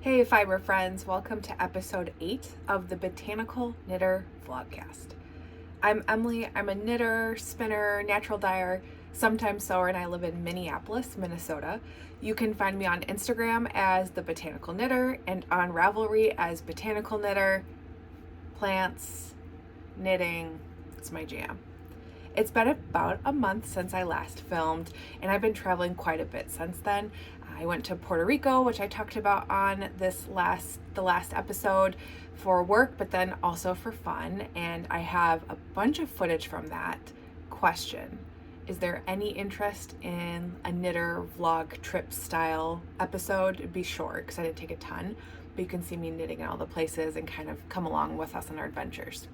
Hey fiber friends, welcome to episode 8 of the Botanical Knitter vlogcast. I'm Emily. I'm a knitter, spinner, natural dyer, sometimes sewer, and I live in Minneapolis, Minnesota. You can find me on Instagram as the Botanical Knitter and on Ravelry as Botanical Knitter. Plants, knitting, it's my jam. It's been about a month since I last filmed, and I've been traveling quite a bit since then. I went to Puerto Rico, which I talked about on the last episode for work, but then also for fun, and I have a bunch of footage from that. Question: is there any interest in a knitter vlog trip style episode? It'd be short because I didn't take a ton, but you can see me knitting in all the places and kind of come along with us on our adventures.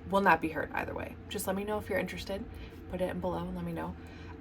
Will not be heard either way. Just let me know if you're interested. Put it in below and let me know.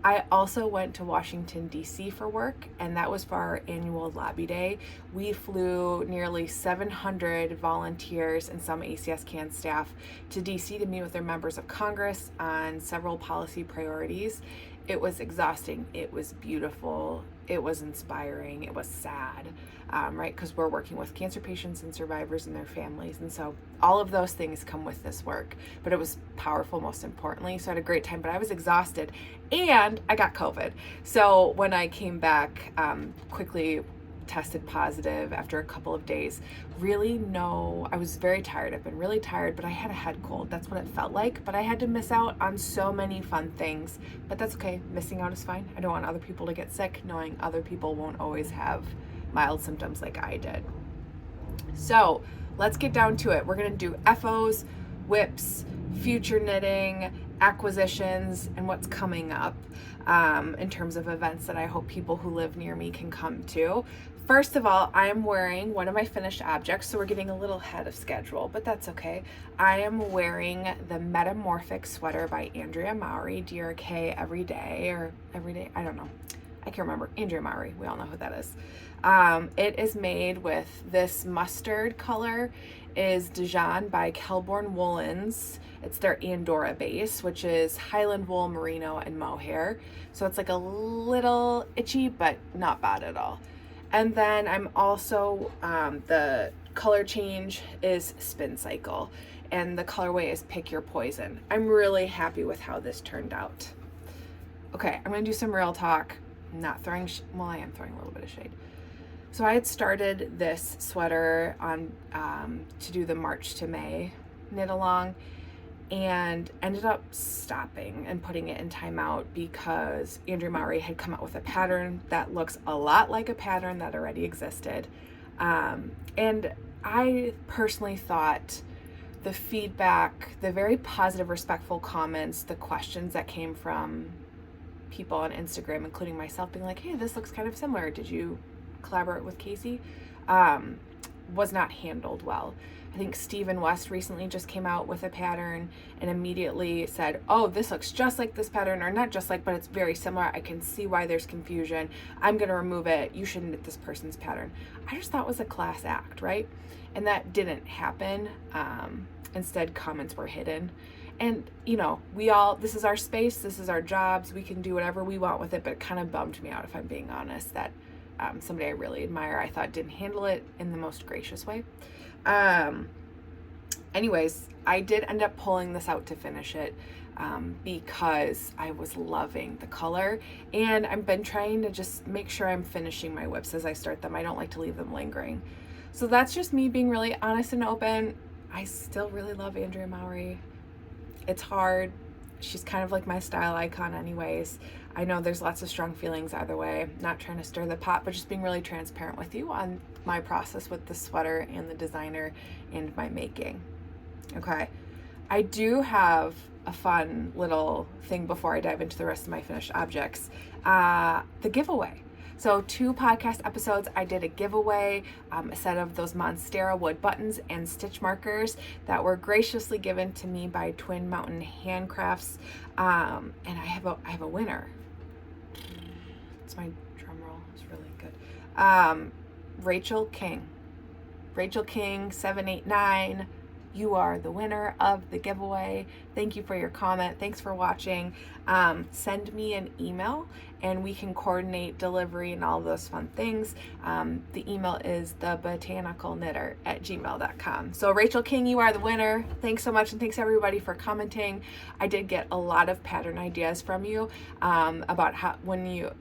I also went to Washington, D.C. for work, and that was for our annual lobby day. We flew nearly 700 volunteers and some ACS-CAN staff to D.C. to meet with their members of Congress on several policy priorities. It was exhausting. It was beautiful. It was inspiring. It was sad, right? Because we're working with cancer patients and survivors and their families. And so all of those things come with this work, but it was powerful, most importantly. So I had a great time, but I was exhausted and I got COVID. So when I came back, quickly tested positive after a couple of days. I was very tired. I've been really tired, but I had a head cold. That's what it felt like. But I had to miss out on so many fun things, but that's okay. Missing out is fine. I don't want other people to get sick, knowing other people won't always have mild symptoms like I did. So let's get down to it. We're going to do FOs, WIPs, future knitting, acquisitions, and what's coming up in terms of events that I hope people who live near me can come to. First of all, I am wearing one of my finished objects, so we're getting a little ahead of schedule, but that's okay. I am wearing the Metamorphic Sweater by Andrea Mowry, DRK every day, I don't know. I can't remember. Andrea Mowry, we all know who that is. It is made with this mustard color, is Djion by Kelborn Woolens. It's their Andorra base, which is Highland wool, merino, and mohair. So it's like a little itchy, but not bad at all. And then I'm also, the color change is Spincycle, and the colorway is Pick Your Poison. I'm really happy with how this turned out. Okay, I'm gonna do some real talk. I'm not throwing, I am throwing a little bit of shade. So I had started this sweater on to do the March to May knit along, and ended up stopping and putting it in timeout because Andrea Mowry had come out with a pattern that looks a lot like a pattern that already existed. And I personally thought the feedback, the very positive, respectful comments, the questions that came from people on Instagram, including myself, being like, hey, this looks kind of similar. Did you collaborate with Kacey? Was not handled well. I think Stephen West recently just came out with a pattern and immediately said, oh, this looks just like this pattern, or not just like, but it's very similar. I can see why there's confusion. I'm going to remove it. You shouldn't knit this person's pattern. I just thought it was a class act, right? And that didn't happen. Instead, comments were hidden. And, you know, this is our space. This is our jobs. We can do whatever we want with it, but it kind of bummed me out, if I'm being honest, that somebody I really admire, I thought, didn't handle it in the most gracious way. Anyways, I did end up pulling this out to finish it because I was loving the color, and I've been trying to just make sure I'm finishing my WIPs as I start them. I don't like to leave them lingering. So that's just me being really honest and open. I still really love Andrea Mowry. It's hard. She's kind of like my style icon anyways. I know there's lots of strong feelings either way. Not trying to stir the pot, but just being really transparent with you on my process with the sweater and the designer and my making. Okay. I do have a fun little thing before I dive into the rest of my finished objects. The giveaway. So 2 podcast episodes, I did a giveaway, a set of those Monstera wood buttons and stitch markers that were graciously given to me by Twin Mountain Handcrafts. And I have a winner. It's my drum roll. It's really good. Rachel King 789. You are the winner of the giveaway. Thank you for your comment. Thanks for watching. Send me an email and we can coordinate delivery and all those fun things. The email is thebotanicalknitter@gmail.com. So Rachel King, you are the winner. Thanks so much, and thanks everybody for commenting. I did get a lot of pattern ideas from you about how,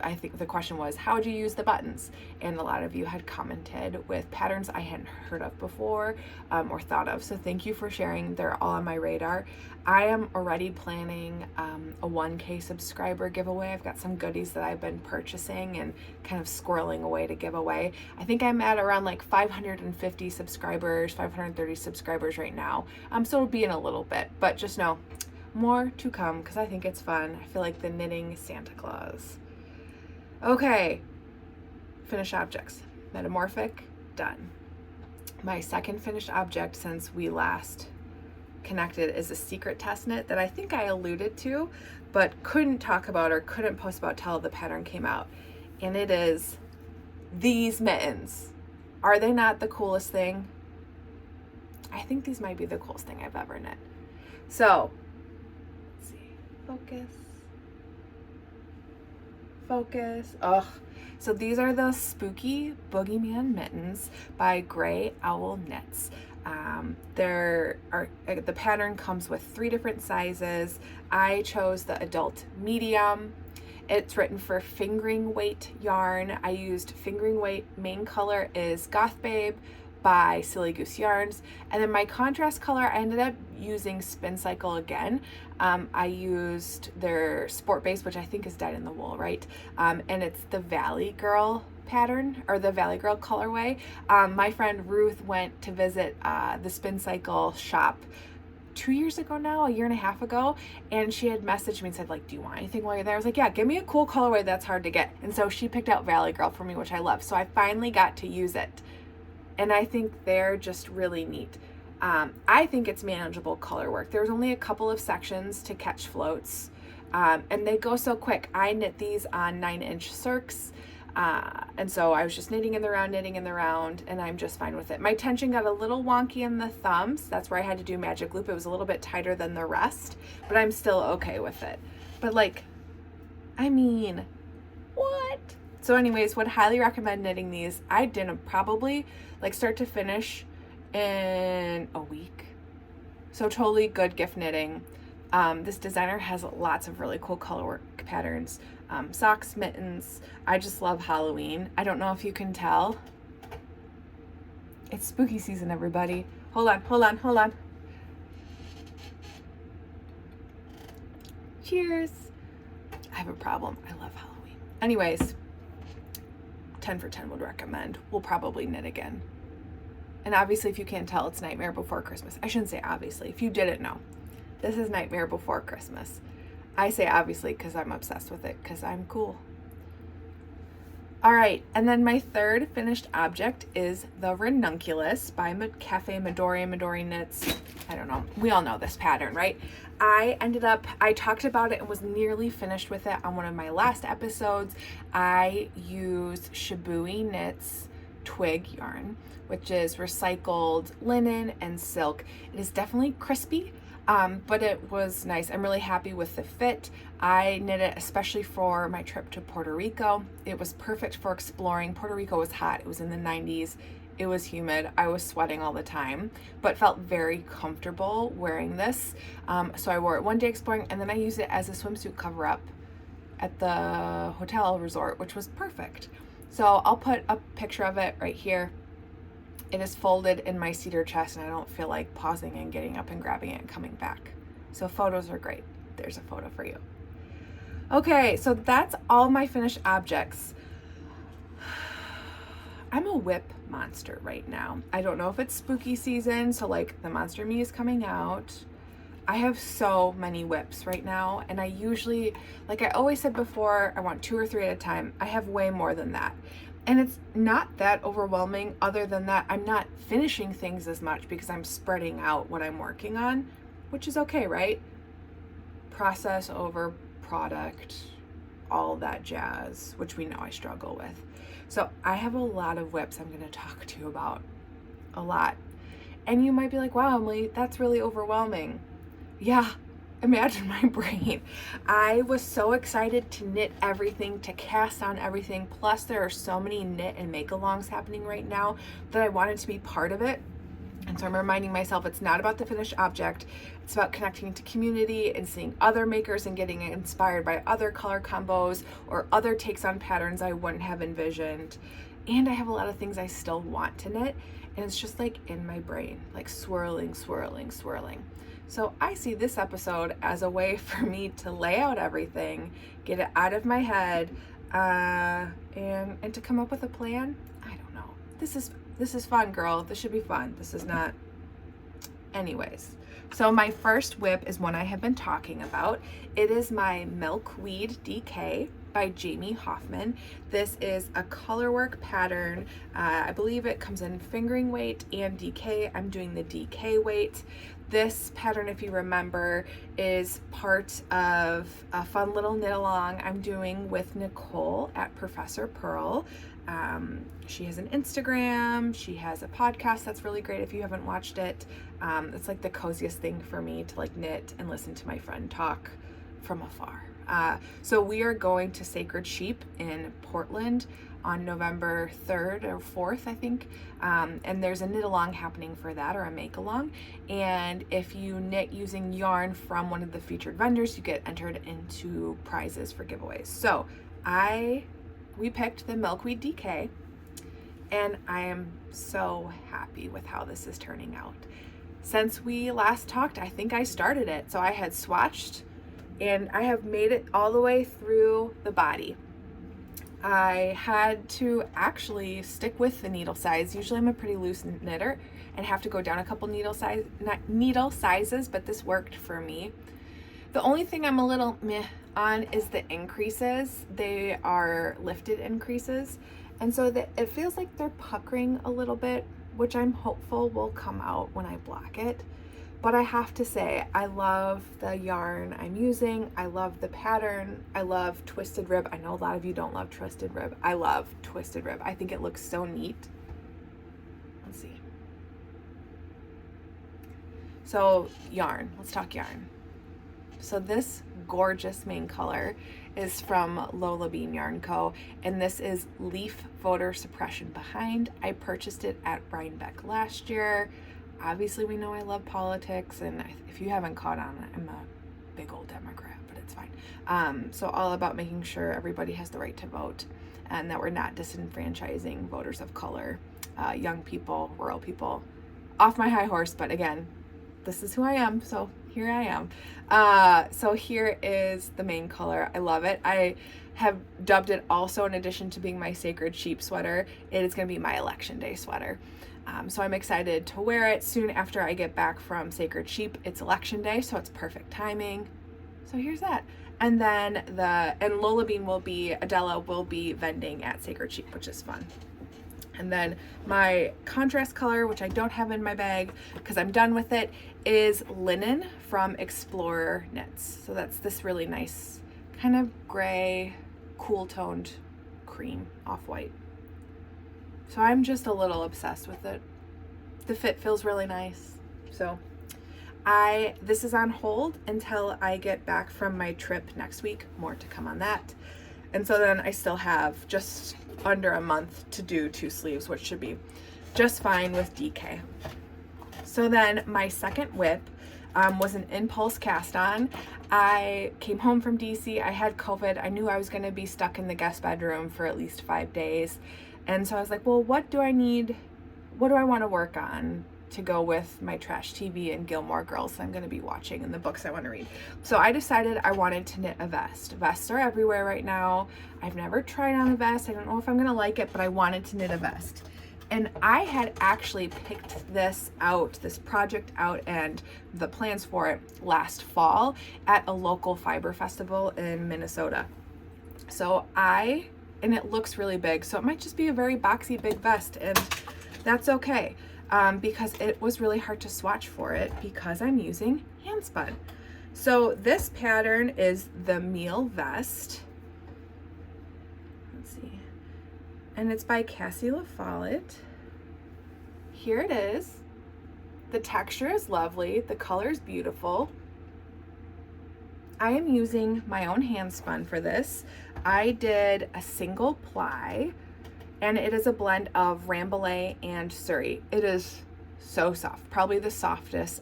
I think the question was, how would you use the buttons? And a lot of you had commented with patterns I hadn't heard of before or thought of. So thank you for sharing. They're all on my radar. I am already planning a 1K subscriber giveaway. I've got some goodies that I've been purchasing and kind of squirreling away to give away. I think I'm at around like 550 subscribers, 530 subscribers right now. So it'll be in a little bit, but just know more to come because I think it's fun. I feel like the knitting Santa Claus. Okay, finished objects. Metamorphic, done. My second finished object since we last connected is a secret test knit that I think I alluded to, but couldn't talk about or couldn't post about till the pattern came out. And it is these mittens. Are they not the coolest thing? I think these might be the coolest thing I've ever knit. So, let's see, focus. Ugh. So these are the spooky Bogieman mittens by Gray Owl Knits. The pattern comes with 3 different sizes. I chose the adult medium. It's written for fingering weight yarn. I used fingering weight. Main color is Goth Babe by Silly Goose Yarns. And then my contrast color, I ended up using Spincycle again. I used their Sport Base, which I think is dyed in the wool, right? And it's the Valley Girl pattern, or the Valley Girl colorway. My friend Ruth went to visit the Spincycle shop 2 years ago now, a year and a half ago, and she had messaged me and said, like, do you want anything while you're there? I was like, yeah, give me a cool colorway that's hard to get. And so she picked out Valley Girl for me, which I love. So I finally got to use it. And I think they're just really neat. I think it's manageable color work. There's only a couple of sections to catch floats, and they go so quick. I knit these on 9-inch circs, and so I was just knitting in the round, and I'm just fine with it. My tension got a little wonky in the thumbs. That's where I had to do magic loop. It was a little bit tighter than the rest, but I'm still okay with it. But like, I mean, what? So anyways, would highly recommend knitting these. I did probably like start to finish in a week. So totally good gift knitting. This designer has lots of really cool color work patterns. Socks, mittens. I just love Halloween. I don't know if you can tell. It's spooky season, everybody. Hold on. Cheers. I have a problem. I love Halloween. Anyways, 10 for 10 would recommend. We'll probably knit again. And obviously, if you can't tell, it's Nightmare Before Christmas. I shouldn't say obviously. If you didn't know, this is Nightmare Before Christmas. I say obviously because I'm obsessed with it, because I'm cool. All right, and then my third finished object is the Ranunculus by Cafe Midori Knits. I don't know. We all know this pattern, right? I talked about it and was nearly finished with it on one of my last episodes. I use Shibui Knits Twig yarn, which is recycled linen and silk. It is definitely crispy, but it was nice. I'm really happy with the fit. I knit it especially for my trip to Puerto Rico. It was perfect for exploring. Puerto Rico was hot. It was in the 90s. It was humid. I was sweating all the time, but felt very comfortable wearing this. So I wore it one day exploring, and then I used it as a swimsuit cover up at the hotel resort, which was perfect. So I'll put a picture of it right here. It is folded in my cedar chest, and I don't feel like pausing and getting up and grabbing it and coming back. So photos are great. There's a photo for you. Okay, so that's all my finished objects. I'm a WIP monster right now. I don't know if it's spooky season, so like the Monster Me is coming out. I have so many WIPs right now, and I usually, like I always said before, I want 2 or 3 at a time. I have way more than that. And it's not that overwhelming. Other than that, I'm not finishing things as much because I'm spreading out what I'm working on, which is okay, right? Process over product, all that jazz, which we know I struggle with. So I have a lot of WIPs I'm going to talk to you about, a lot. And you might be like, wow, Emily, that's really overwhelming. Yeah, imagine my brain. I was so excited to knit everything, to cast on everything. Plus there are so many knit and make alongs happening right now that I wanted to be part of it. And so I'm reminding myself it's not about the finished object. It's about connecting to community and seeing other makers and getting inspired by other color combos or other takes on patterns I wouldn't have envisioned. And I have a lot of things I still want to knit, and it's just like in my brain, like swirling, swirling, swirling. So I see this episode as a way for me to lay out everything, get it out of my head, and to come up with a plan. I don't know. This is fun, girl. This should be fun. This is not. Anyways, so my first WIP is one I have been talking about. It is my Milkweed DK by Jamie Hoffman. This is a colorwork pattern. I believe it comes in fingering weight and DK. I'm doing the DK weight. This pattern, if you remember, is part of a fun little knit along I'm doing with Nicole at Professor Pearl. She has an Instagram, she has a podcast that's really great if you haven't watched it. It's like the coziest thing for me to like knit and listen to my friend talk from afar. So we are going to Sacred Sheep in Portland on November 3rd or 4th, I think. And there's a knit along happening for that, or a make along. And if you knit using yarn from one of the featured vendors, you get entered into prizes for giveaways. So we picked the Milkweed DK, and I am so happy with how this is turning out. Since we last talked, I think I started it. So I had swatched and I have made it all the way through the body. I had to actually stick with the needle size. Usually I'm a pretty loose knitter and have to go down a couple needle sizes, but this worked for me. The only thing I'm a little meh on is the increases. They are lifted increases, and so it feels like they're puckering a little bit, which I'm hopeful will come out when I block it. But I have to say, I love the yarn I'm using. I love the pattern. I love twisted rib. I know a lot of you don't love twisted rib. I love twisted rib. I think it looks so neat. Let's see. So yarn, let's talk yarn. So this gorgeous main color is from LolaBean Yarn Co. And this is Leaf Voter Suppression Behind. I purchased it at Rhinebeck last year. Obviously, we know I love politics, and if you haven't caught on, I'm a big old Democrat, but it's fine. So all about making sure everybody has the right to vote and that we're not disenfranchising voters of color, young people, rural people. Off my high horse, but again, this is who I am, so here I am. So here is the main color. I love it. I have dubbed it also, in addition to being my Sacred Sheep sweater, it is going to be my Election Day sweater. So I'm excited to wear it soon after I get back from Sacred Sheep. It's Election Day, so it's perfect timing. So here's that. And then LolaBean Adela will be vending at Sacred Sheep, which is fun. And then my contrast color, which I don't have in my bag because I'm done with it, is Linen from Explorer Knits. So that's this really nice kind of gray, cool toned cream, off-white. So I'm just a little obsessed with it. The fit feels really nice. So this is on hold until I get back from my trip next week. More to come on that. And so then I still have just under a month to do 2 sleeves, which should be just fine with DK. So then my second WIP was an impulse cast on. I came home from DC. I had COVID. I knew I was going to be stuck in the guest bedroom for at least 5 days. And so I was like, well, what do I need? What do I want to work on to go with my trash TV and Gilmore Girls that I'm going to be watching and the books I want to read? So I decided I wanted to knit a vest. Vests are everywhere right now. I've never tried on a vest. I don't know if I'm going to like it, but I wanted to knit a vest. And I had actually picked this project out and the plans for it last fall at a local fiber festival in Minnesota. So and it looks really big, so it might just be a very boxy big vest, and that's okay, because it was really hard to swatch for it because I'm using handspun. So this pattern is the Miel vest. Let's see. And it's by Cassie Lafallet. Here it is. The texture is lovely. The color is beautiful. I am using my own hand spun for this. I did a single ply, and it is a blend of Rambouillet and Surrey. It is so soft, probably the softest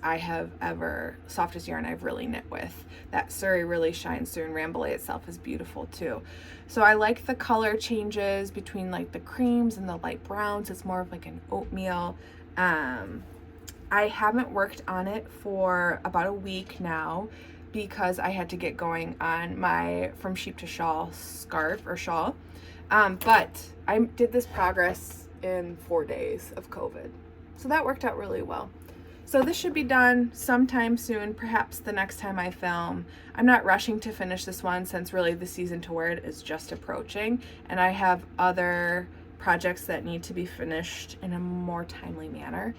softest yarn I've really knit with. That Surrey really shines through, and Rambouillet itself is beautiful too. So I like the color changes between like the creams and the light browns. It's more of like an oatmeal. I haven't worked on it for about a week now because I had to get going on my From Sheep to Shawl scarf or shawl. But I did this progress in 4 days of COVID. So that worked out really well. So this should be done sometime soon, perhaps the next time I film. I'm not rushing to finish this one since really the season to wear it is just approaching, and I have other projects that need to be finished in a more timely manner.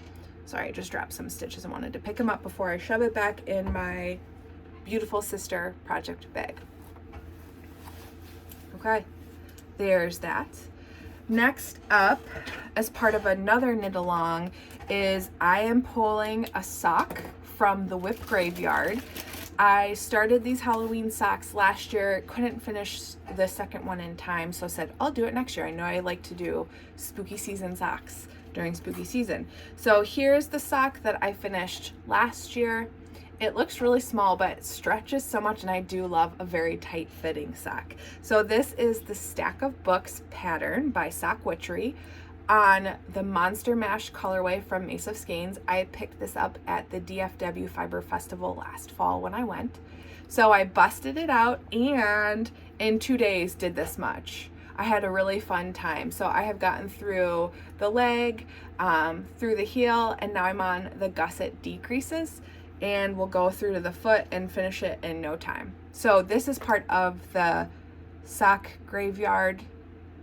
Sorry, I just dropped some stitches and wanted to pick them up before I shove it back in my beautiful sister project bag. Okay, there's that. Next up, as part of another knit along, is I am pulling a sock from the WIP graveyard. I started these Halloween socks last year, couldn't finish the second one in time, so I said I'll do it next year. I know I like to do spooky season socks during spooky season. So here's the sock that I finished last year. It looks really small, but it stretches so much, and I do love a very tight fitting sock. So this is the Stack of Books pattern by Sock Witchery on the Monster Mash colorway from Mace of Skeins. I picked this up at the DFW Fiber Festival last fall when I went. So I busted it out and in 2 days did this much. I had a really fun time. So I have gotten through the leg, through the heel, and now I'm on the gusset decreases, and we'll go through to the foot and finish it in no time. So this is part of the sock graveyard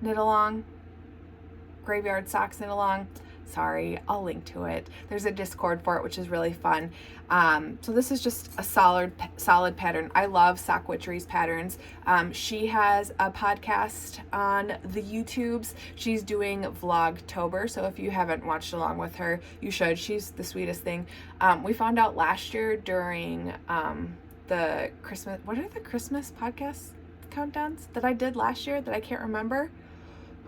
knit along, graveyard socks knit along. Sorry, I'll link to it. There's a Discord for it, which is really fun. So this is just a solid pattern. I love Sock Witchery's patterns. She has a podcast on the YouTubes. She's doing Vlogtober, so if you haven't watched along with her, you should. She's the sweetest thing. We found out last year during the Christmas, what are the Christmas podcast countdowns that I did last year that I can't remember?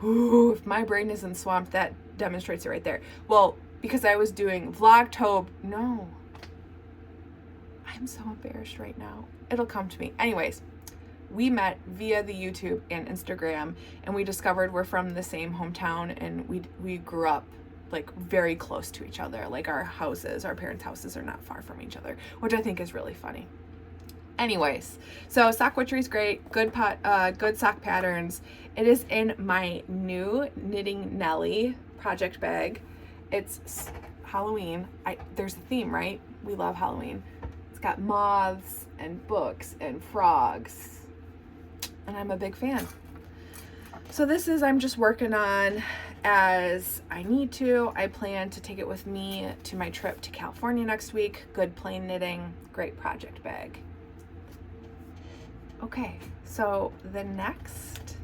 Ooh, if my brain isn't swamped, that demonstrates it right there. Well, because I was doing Vlogtober. No. I'm so embarrassed right now. It'll come to me. Anyways, we met via the YouTube and Instagram, and we discovered we're from the same hometown, and we grew up like very close to each other. Like our parents' houses are not far from each other, which I think is really funny. Anyways, so Sock Witchery's great, good sock patterns. It is in my new Knitting Nelly project bag. It's Halloween. There's a theme, right? We love Halloween. It's got moths and books and frogs, and I'm a big fan. So this is, I'm just working on as I need to. I plan to take it with me to my trip to California next week. Good plain knitting, great project bag. Okay, so the next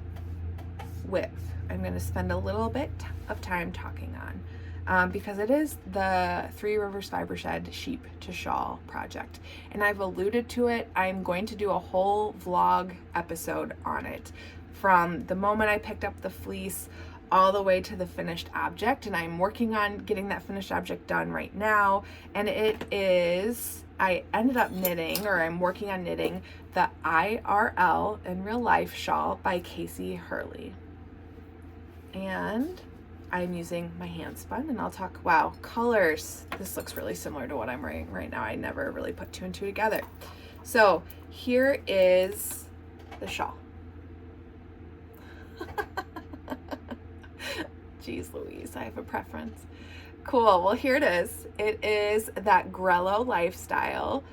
WIP I'm going to spend a little bit of time talking on because it is the Three Rivers Fiber Shed Sheep to Shawl project, and I've alluded to it. I'm going to do a whole vlog episode on it from the moment I picked up the fleece all the way to the finished object, and I'm working on getting that finished object done right now. And it is, I ended up knitting, or I'm working on knitting, the IRL in Real Life Shawl by Kacey Herlihy. And I'm using my hand spun, and I'll talk, wow, colors. This looks really similar to what I'm wearing right now. I never really put two and two together. So here is the shawl. Jeez Louise, I have a preference. Cool, well here it is. It is that Grello lifestyle.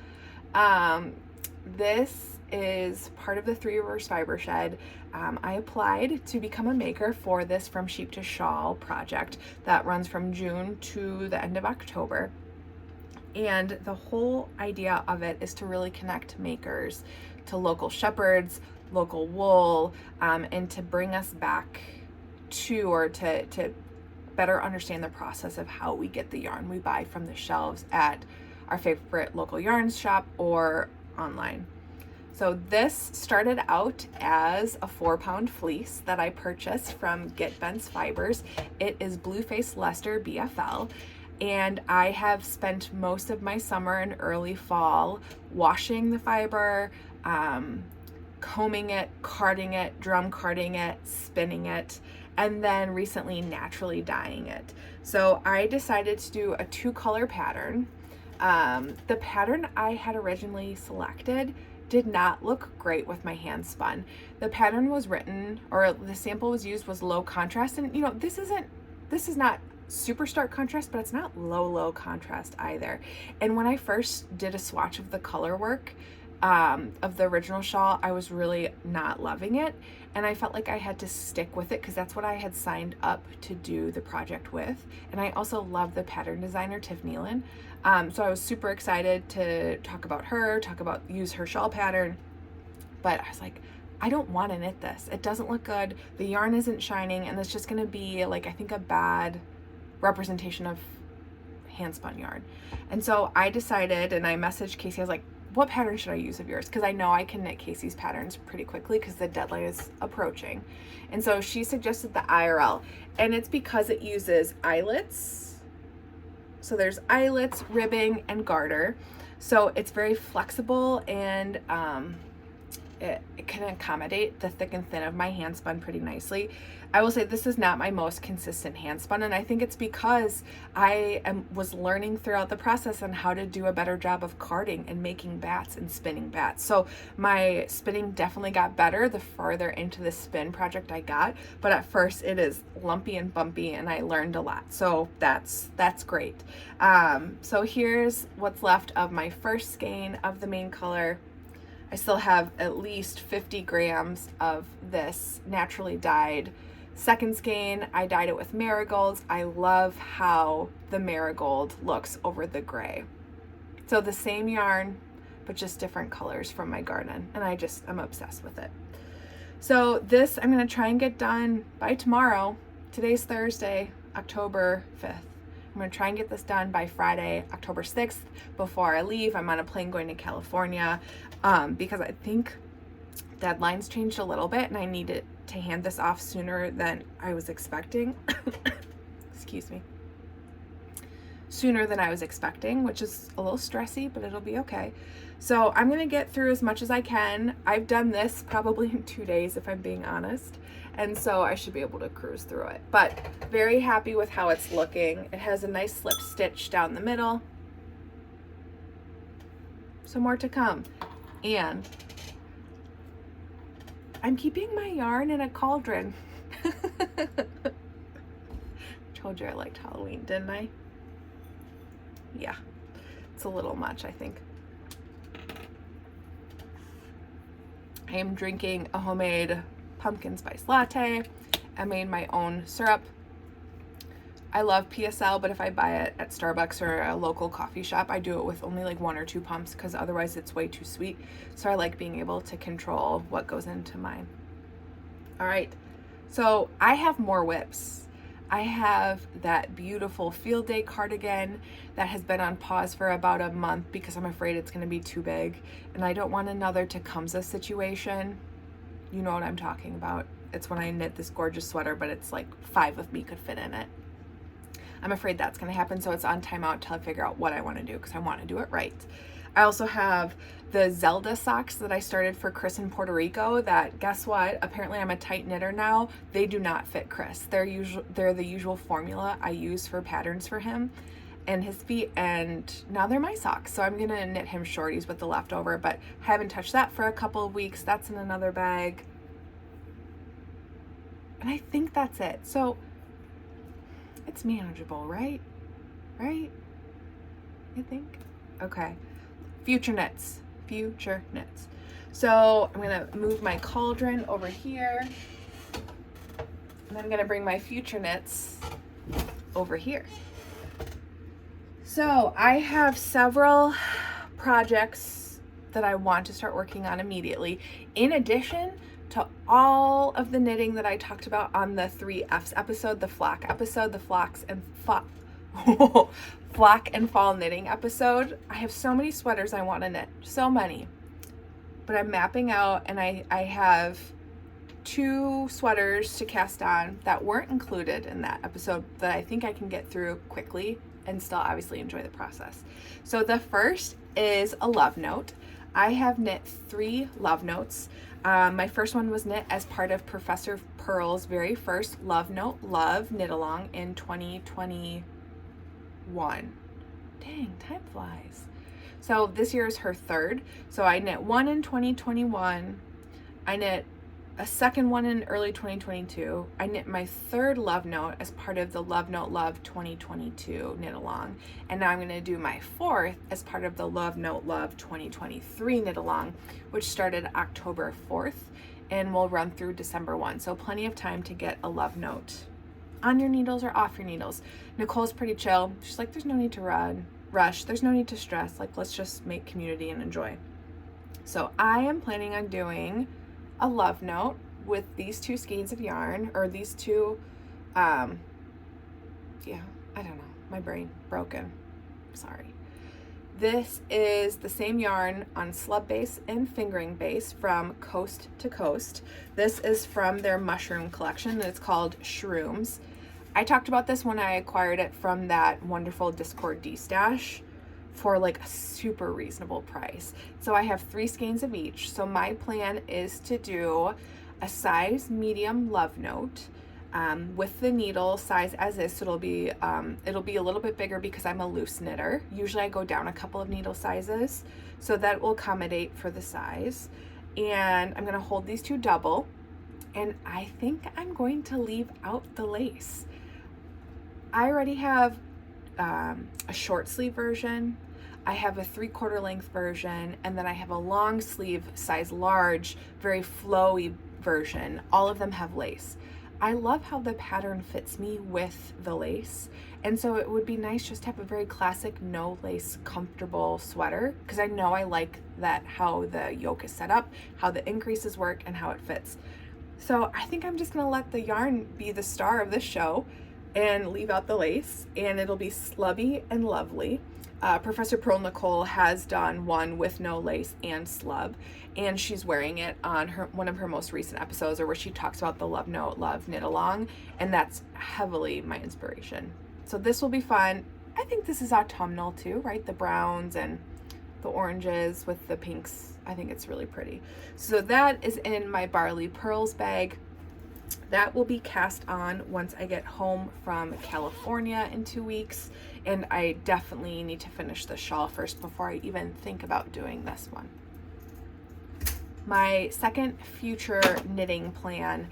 This is part of the Three Rivers Fiber Shed. I applied to become a maker for this From Sheep to Shawl project that runs from June to the end of October. And the whole idea of it is to really connect makers to local shepherds, local wool, and to bring us back to, or to better understand the process of how we get the yarn we buy from the shelves at our favorite local yarn shop or online. So this started out as a 4-pound fleece that I purchased from Get Bent's Fibers. It is Blueface Leicester BFL, and I have spent most of my summer and early fall washing the fiber, combing it, carding it, drum carding it, spinning it, and then recently naturally dyeing it. So I decided to do a 2-color pattern. The pattern I had originally selected did not look great with my hand spun. The pattern was written, or the sample was used, was low contrast, and you know, this is not super stark contrast, but it's not low contrast either. And when I first did a swatch of the color work of the original shawl, I was really not loving it, and I felt like I had to stick with it because that's what I had signed up to do the project with. And I also love the pattern designer, Tiff Nealon. So I was super excited to use her shawl pattern, but I was like, I don't want to knit this. It doesn't look good. The yarn isn't shining, and it's just going to be like, I think, a bad representation of hand spun yarn. And so I decided, and I messaged Kacey, I was like, what pattern should I use of yours? Because I know I can knit Kacey's patterns pretty quickly because the deadline is approaching. And so she suggested the IRL, and it's because it uses eyelets. So there's eyelets, ribbing, and garter. So it's very flexible, and it can accommodate the thick and thin of my hand spun pretty nicely. I will say this is not my most consistent hand spun, and I think it's because I was learning throughout the process on how to do a better job of carding and making bats and spinning bats. So my spinning definitely got better the farther into the spin project I got, but at first it is lumpy and bumpy, and I learned a lot. So that's great. So here's what's left of my first skein of the main color. I still have at least 50 grams of this naturally dyed second skein. I dyed it with marigolds. I love how the marigold looks over the gray. So the same yarn, but just different colors from my garden. And I'm obsessed with it. So this I'm gonna try and get done by tomorrow. Today's Thursday, October 5th. I'm gonna try and get this done by Friday, October 6th, before I leave. I'm on a plane going to California because I think deadlines changed a little bit, and I needed to hand this off sooner than I was expecting. Excuse me. Sooner than I was expecting, which is a little stressy, but it'll be okay. So I'm gonna get through as much as I can. I've done this probably in 2 days, if I'm being honest. And so I should be able to cruise through it. But very happy with how it's looking. It has a nice slip stitch down the middle. Some more to come. And I'm keeping my yarn in a cauldron. Told you I liked Halloween, didn't I? Yeah, it's a little much, I think. I am drinking a homemade pumpkin spice latte. I made my own syrup. I love PSL, but if I buy it at Starbucks or a local coffee shop, I do it with only like 1 or 2 pumps because otherwise it's way too sweet. So I like being able to control what goes into mine. All right, so I have more WIPs. I have that beautiful field day cardigan that has been on pause for about a month because I'm afraid it's going to be too big, and I don't want another Tecumseh situation. You know what I'm talking about. It's when I knit this gorgeous sweater, but it's like 5 of me could fit in it. I'm afraid that's going to happen, so it's on timeout till I figure out what I want to do because I want to do it right. I also have the Zelda socks that I started for Chris in Puerto Rico that, guess what? Apparently I'm a tight knitter now. They do not fit Chris. They're the usual formula I use for patterns for him and his feet, and now they're my socks. So I'm going to knit him shorties with the leftover, but haven't touched that for a couple of weeks. That's in another bag. And I think that's it. So it's manageable, right? Right? I think. Okay. Future knits. So I'm gonna move my cauldron over here, and I'm gonna bring my future knits over here. So I have several projects that I want to start working on immediately, in addition to all of the knitting that I talked about on the 3Fs episode, the flock episode, the flock and fall knitting episode. I have so many sweaters I want to knit, so many, but I'm mapping out, and I have 2 sweaters to cast on that weren't included in that episode that I think I can get through quickly and still obviously enjoy the process. So the first is a love note. I have knit 3 love notes. My first one was knit as part of Professor Pearl's very first Love Note Love knit along in 2021. Dang, time flies. So this year is her 3rd. So I knit 1 in 2021. I knit a second one in early 2022. I knit my 3rd love note as part of the Love Note Love 2022 knit along. And now I'm going to do my 4th as part of the Love Note Love 2023 knit along, which started October 4th and will run through December 1. So plenty of time to get a love note on your needles or off your needles. Nicole's pretty chill. She's like, there's no need to rush. There's no need to stress. Like, let's just make community and enjoy. So I am planning on doing a love note with these 2 skeins of yarn, or these 2, yeah, I don't know, my brain broken, sorry. This is the same yarn on slub base and fingering base from Coast to Coast. This is from their mushroom collection, and it's called Shrooms. I talked about this when I acquired it from that wonderful Discord D-stash for like a super reasonable price. So I have 3 skeins of each. So my plan is to do a size medium love note with the needle size as is. So it'll be a little bit bigger because I'm a loose knitter. Usually I go down a couple of needle sizes, so that will accommodate for the size. And I'm going to hold these 2 double, and I think I'm going to leave out the lace. I already have a short sleeve version, I have a 3/4 length version, and then I have a long sleeve size large, very flowy version. All of them have lace. I love how the pattern fits me with the lace, and so it would be nice just to have a very classic no lace comfortable sweater, because I know I like that, how the yoke is set up, how the increases work, and how it fits. So I think I'm just gonna let the yarn be the star of this show and leave out the lace, and it'll be slubby and lovely. Professor Pearl Nicole has done one with no lace and slub, and she's wearing it on one of her most recent episodes, or where she talks about the Love Note Love knit along, and that's heavily my inspiration. So this will be fun. I think this is autumnal too, right? The browns and the oranges with the pinks. I think it's really pretty. So that is in my Barley Pearls bag. That will be cast on once I get home from California in 2 weeks, and I definitely need to finish the shawl first before I even think about doing this one. My second future knitting plan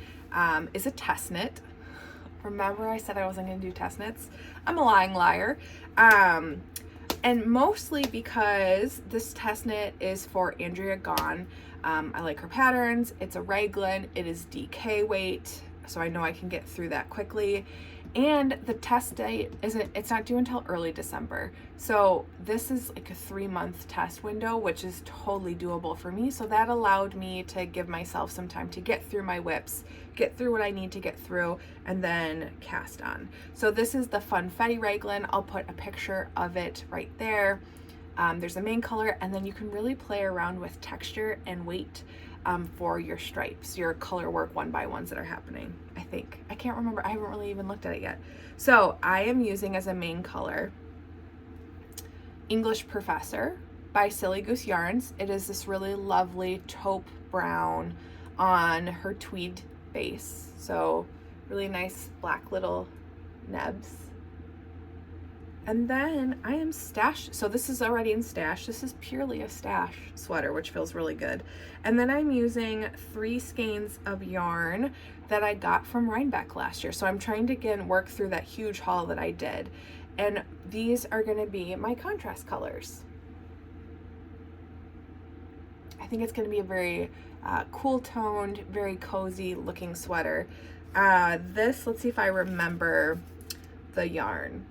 is a test knit. Remember I said I wasn't going to do test knits? I'm a lying liar. And mostly because this test knit is for Andrea Gone. I like her patterns. It's a raglan. It is DK weight, so I know I can get through that quickly. And the test date it's not due until early December. So this is like a 3-month test window, which is totally doable for me. So that allowed me to give myself some time to get through my WIPs, get through what I need to get through, and then cast on. So this is the Funfetti raglan. I'll put a picture of it right there. There's a main color, and then you can really play around with texture and weight for your stripes, your color work 1x1s that are happening, I think. I can't remember. I haven't really even looked at it yet. So I am using as a main color English Professor by Silly Goose Yarns. It is this really lovely taupe brown on her tweed base. So really nice black little nebs. And then I am stashed. So this is already in stash. This is purely a stash sweater, which feels really good. And then I'm using 3 skeins of yarn that I got from Rhinebeck last year. So I'm trying to again work through that huge haul that I did. And these are going to be my contrast colors. I think it's going to be a very cool toned, very cozy looking sweater. Let's see if I remember the yarn.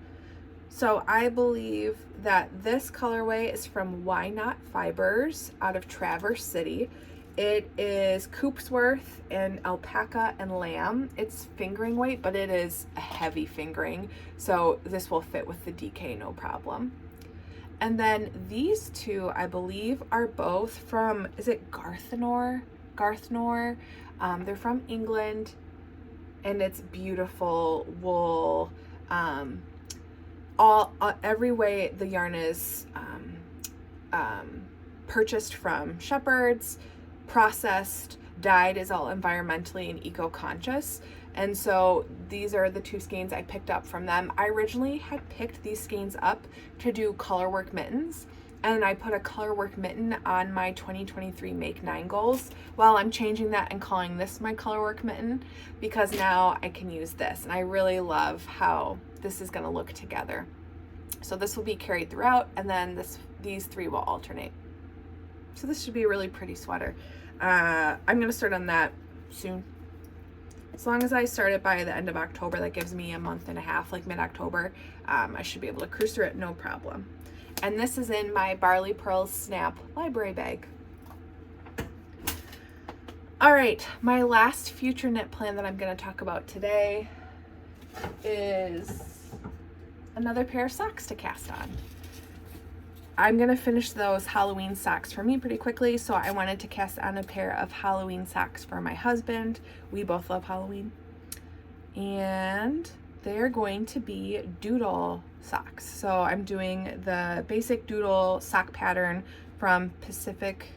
So I believe that this colorway is from Why Not Fibers out of Traverse City. It is Coopsworth and alpaca and lamb. It's fingering weight, but it is a heavy fingering, so this will fit with the DK no problem. And then these two, I believe, are both from, is it Garthnor? They're from England, and it's beautiful wool. Every way the yarn is purchased from shepherds, processed, dyed, is all environmentally and eco-conscious. And so these are the two skeins I picked up from them. I originally had picked these skeins up to do colorwork mittens, and I put a colorwork mitten on my 2023 Make 9 goals. Well, I'm changing that and calling this my colorwork mitten, because now I can use this, and I really love how this is going to look together. So this will be carried throughout, and then these three will alternate. So this should be a really pretty sweater. I'm going to start on that soon. As long as I start it by the end of October, that gives me a month and a half, like mid-October. I should be able to cruise through it, no problem. And this is in my Barley Pearls Snap library bag. All right, my last future knit plan that I'm going to talk about today is another pair of socks to cast on. I'm going to finish those Halloween socks for me pretty quickly, so I wanted to cast on a pair of Halloween socks for my husband. We both love Halloween. And they're going to be doodle socks. So I'm doing the basic doodle sock pattern from Pacific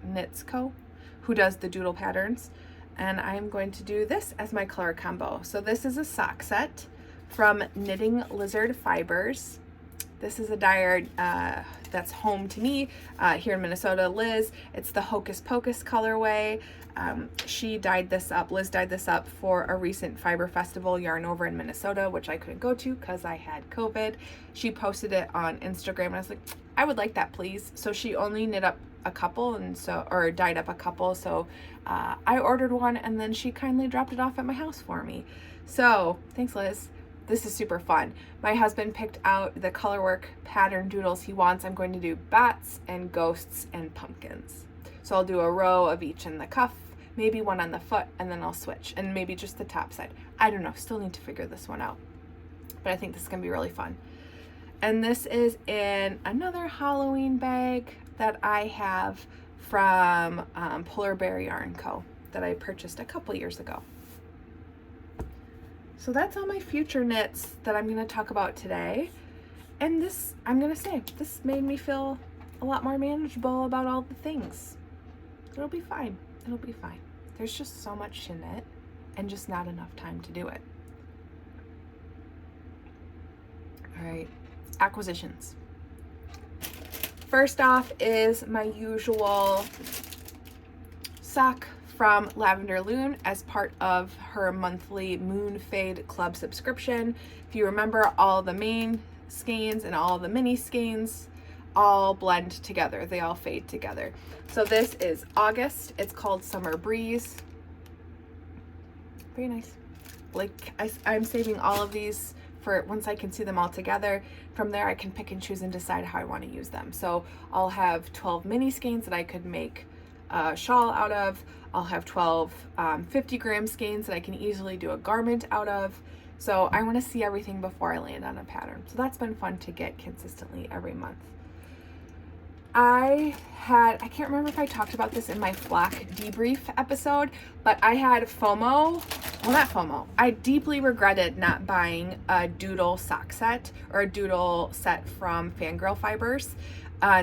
Knits Co., who does the doodle patterns. And I'm going to do this as my color combo. So this is a sock set from Knitting Lizard Fibers. This is a dyer that's home to me here in Minnesota, Liz. It's the Hocus Pocus colorway. Liz dyed this up for a recent fiber festival yarn over in Minnesota, which I couldn't go to because I had COVID. She posted it on Instagram, and I was like, I would like that, please. So she only knit up a couple, or dyed up a couple. So I ordered one, and then she kindly dropped it off at my house for me. So thanks, Liz. This is super fun. My husband picked out the colorwork pattern doodles he wants. I'm going to do bats and ghosts and pumpkins. So I'll do a row of each in the cuff, maybe one on the foot, and then I'll switch, and maybe just the top side. I don't know, still need to figure this one out. But I think this is gonna be really fun. And this is in another Halloween bag that I have from Polar Bear Yarn Co. that I purchased a couple years ago. So that's all my future knits that I'm going to talk about today. And this, I'm going to say, this made me feel a lot more manageable about all the things. It'll be fine. It'll be fine. There's just so much to knit and just not enough time to do it. All right, acquisitions. First off is my usual sock from Lavender Loon as part of her monthly Moon Fade Club subscription. If you remember, all the main skeins and all the mini skeins all blend together. They all fade together. So this is August. It's called Summer Breeze. Very nice. Like I'm saving all of these for once I can see them all together. From there I can pick and choose and decide how I want to use them. So I'll have 12 mini skeins that I could make a shawl out of. I'll have 12 50-gram skeins that I can easily do a garment out of. So I want to see everything before I land on a pattern. So that's been fun to get consistently every month. I can't remember if I talked about this in my flock debrief episode, but I had FOMO. Well, not FOMO. I deeply regretted not buying a doodle sock set or a doodle set from Fangirl Fibers.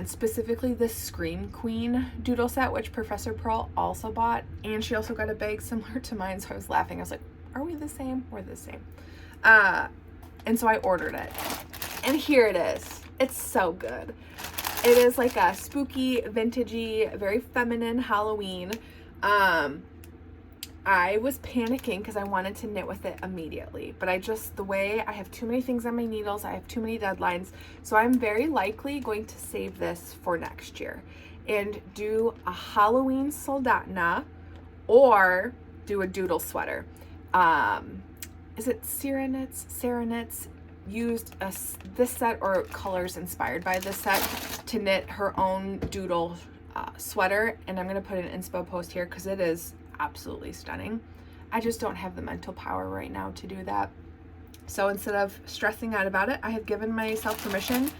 Specifically the Scream Queen doodle set, which Professor Pearl also bought, and she also got a bag similar to mine, so I was laughing. I was like, are we the same? We're the same. And so I ordered it, and here it is. It's so good. It is like a spooky, vintagey, very feminine Halloween. I was panicking because I wanted to knit with it immediately, but the way I have too many things on my needles, I have too many deadlines, so I'm very likely going to save this for next year and do a Halloween soldotna or do a doodle sweater. Is it Sarah Knits used this set or colors inspired by this set to knit her own doodle sweater, and I'm going to put an inspo post here because it is absolutely stunning. I just don't have the mental power right now to do that. So instead of stressing out about it, I have given myself permission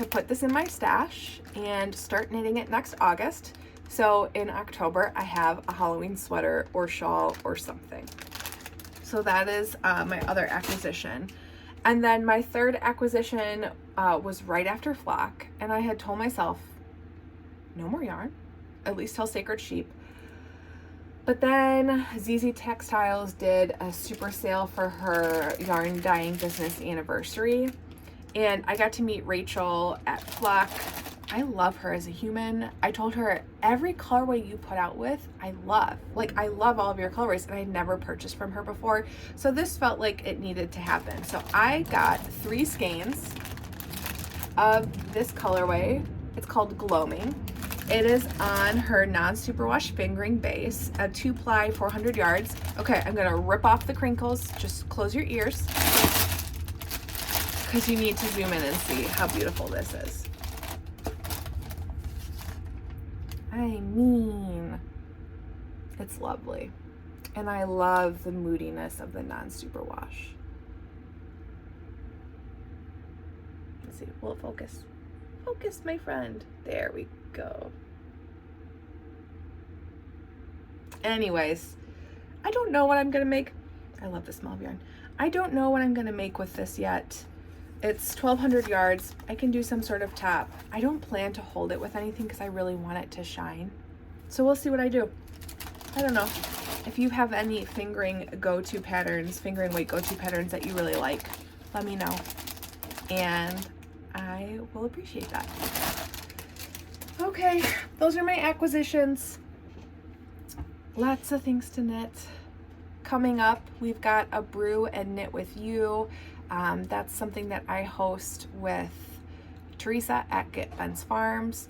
to put this in my stash and start knitting it next August. So in October, I have a Halloween sweater or shawl or something. So that is my other acquisition. And then my third acquisition was right after flock, and I had told myself, no more yarn, at least till Sacred Sheep. But then ZZ Textiles did a super sale for her yarn dyeing business anniversary, and I got to meet Rachel at flock. I love her as a human. I told her, every colorway you put out with, I love. Like, I love all of your colorways, and I never purchased from her before. So this felt like it needed to happen. So I got 3 skeins of this colorway. It's called Gloaming. It is on her non-superwash fingering base, a 2-ply, 400 yards. Okay, I'm gonna rip off the crinkles. Just close your ears, because you need to zoom in and see how beautiful this is. I mean, it's lovely. And I love the moodiness of the non-superwash. Let's see, will it focus? Focus, my friend. There we go. Anyways, I don't know what I'm gonna make. I love the smell of yarn. I don't know what I'm gonna make with this yet. It's 1,200 yards. I can do some sort of top. I don't plan to hold it with anything because I really want it to shine. So we'll see what I do. I don't know. If you have any fingering go-to patterns, fingering weight go-to patterns that you really like, let me know. And I will appreciate that. Okay, those are my acquisitions. Lots of things to knit. Coming up, we've got a brew and knit with you. That's something that I host with Teresa at Get Ben's Farms.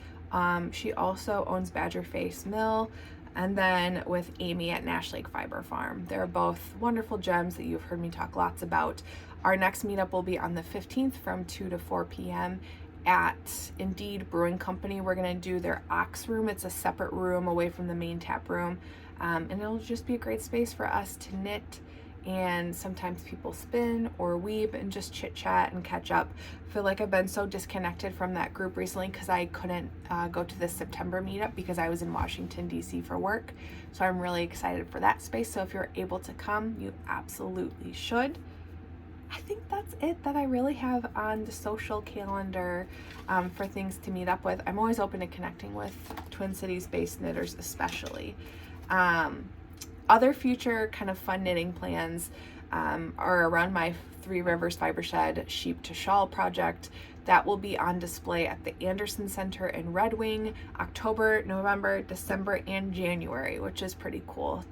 She also owns Badger Face Mill, and then with Amy at Nash Lake Fiber Farm. They're both wonderful gems that you've heard me talk lots about. Our next meetup will be on the 15th from 2 to 4 p.m. at Indeed Brewing Company. We're gonna do their Ox Room. It's a separate room away from the main tap room. And it'll just be a great space for us to knit, and sometimes people spin or weave and just chit chat and catch up. I feel like I've been so disconnected from that group recently because I couldn't go to this September meetup because I was in Washington, DC for work. So I'm really excited for that space. So if you're able to come, you absolutely should. I think that's it that I really have on the social calendar for things to meet up with. I'm always open to connecting with Twin Cities based knitters, especially. Other future kind of fun knitting plans are around my 3 Rivers Fiber Shed Sheep to Shawl project. That will be on display at the Anderson Center in Red Wing, October, November, December, and January, which is pretty cool.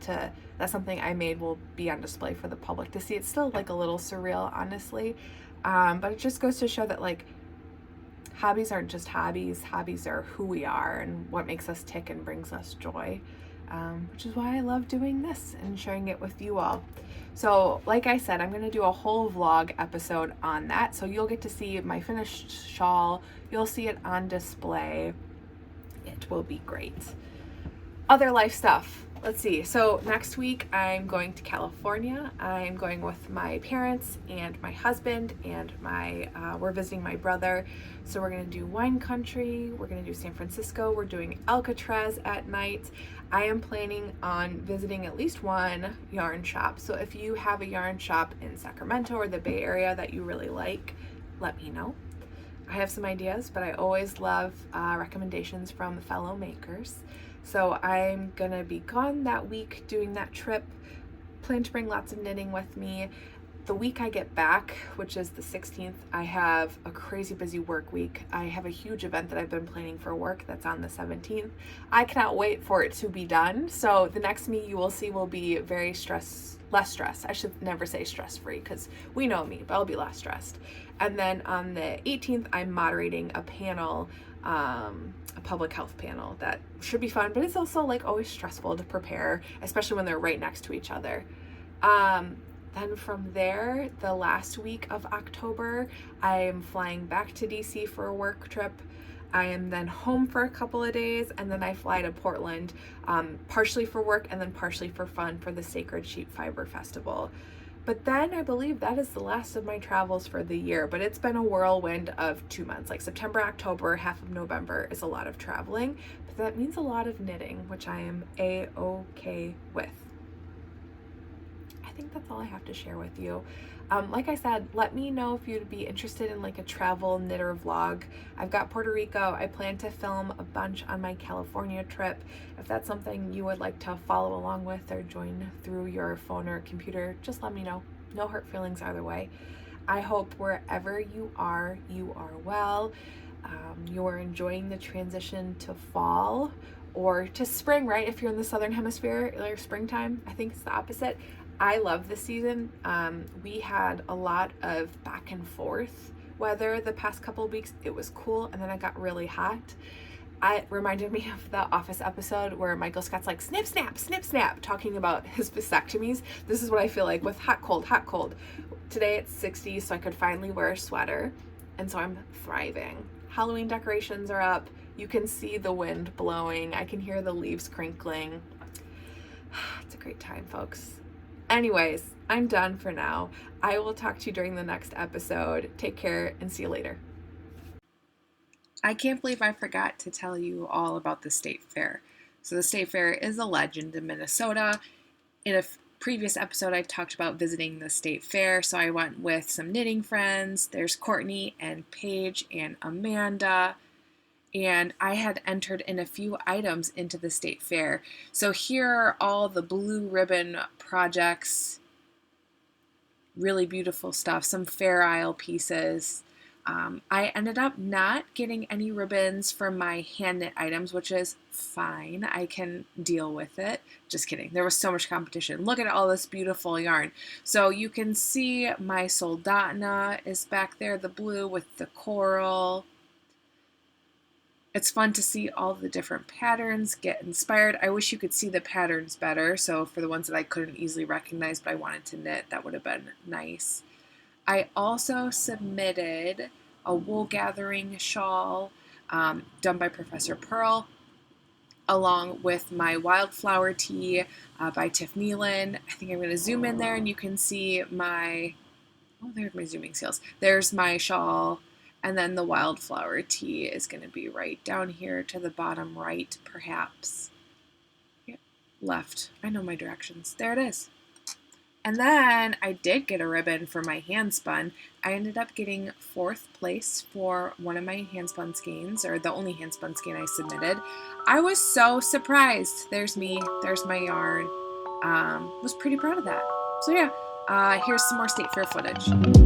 That's something I made will be on display for the public to see. It's still like a little surreal, honestly, but it just goes to show that like hobbies aren't just hobbies. Hobbies are who we are and what makes us tick and brings us joy. Which is why I love doing this and sharing it with you all. So like I said, I'm going to do a whole vlog episode on that. So you'll get to see my finished shawl. You'll see it on display. It will be great. Other life stuff. Let's see. So next week I'm going to California. I'm going with my parents and my husband, and we're visiting my brother. So we're going to do wine country. We're going to do San Francisco. We're doing Alcatraz at night. I am planning on visiting at least one yarn shop. So if you have a yarn shop in Sacramento or the Bay Area that you really like, let me know. I have some ideas, but I always love recommendations from fellow makers. So I'm gonna be gone that week doing that trip. Plan to bring lots of knitting with me. The week I get back, which is the 16th, I have a crazy busy work week. I have a huge event that I've been planning for work that's on the 17th. I cannot wait for it to be done. So the next me you will see will be very less stress. I should never say stress-free because we know me, but I'll be less stressed. And then on the 18th, I'm moderating a panel, a public health panel that should be fun, but it's also like always stressful to prepare, especially when they're right next to each other. Then from there, the last week of October, I am flying back to DC for a work trip. I am then home for a couple of days, and then I fly to Portland, partially for work and then partially for fun for the Sacred Sheep Fiber Festival. But then I believe that is the last of my travels for the year, but it's been a whirlwind of 2 months. Like September, October, half of November is a lot of traveling, but that means a lot of knitting, which I am a-okay with. I think that's all I have to share with you. Like I said, let me know if you'd be interested in like a travel knitter vlog. I've got Puerto Rico. I plan to film a bunch on my California trip. If that's something you would like to follow along with or join through your phone or computer, just let me know. No hurt feelings either way. I hope wherever you are well. You're enjoying the transition to fall or to spring, right? If you're in the southern hemisphere, or springtime. I think it's the opposite. I love this season. We had a lot of back and forth weather the past couple of weeks. It was cool, and then it got really hot. It reminded me of the Office episode where Michael Scott's like, snip, snap, talking about his vasectomies. This is what I feel like with hot, cold, hot, cold. Today it's 60, so I could finally wear a sweater, and so I'm thriving. Halloween decorations are up. You can see the wind blowing. I can hear the leaves crinkling. It's a great time, folks. Anyways, I'm done for now. I will talk to you during the next episode. Take care and see you later. I can't believe I forgot to tell you all about the State Fair. So the State Fair is a legend in Minnesota. In a previous episode, I talked about visiting the State Fair, so I went with some knitting friends. There's Courtney and Paige and Amanda. And I had entered in a few items into the State Fair. So here are all the blue ribbon projects, really beautiful stuff, some Fair Isle pieces. I ended up not getting any ribbons for my hand knit items, which is fine. I can deal with it. Just kidding. There was so much competition. Look at all this beautiful yarn. So you can see my Soldotna is back there, the blue with the coral. It's fun to see all the different patterns, get inspired. I wish you could see the patterns better. So for the ones that I couldn't easily recognize but I wanted to knit, that would have been nice. I also submitted a wool gathering shawl done by Professor Pearl, along with my wildflower tee by Tiff Nealon. I think I'm going to zoom in there and you can see my, oh, there's my zooming skills. There's my shawl. And then the wildflower tee is going to be right down here to the bottom right, perhaps. Yep. Left. I know my directions. There it is. And then I did get a ribbon for my handspun. I ended up getting 4th place for one of my handspun skeins, or the only handspun skein I submitted. I was so surprised. There's me. There's my yarn. Was pretty proud of that. So yeah, here's some more State Fair footage.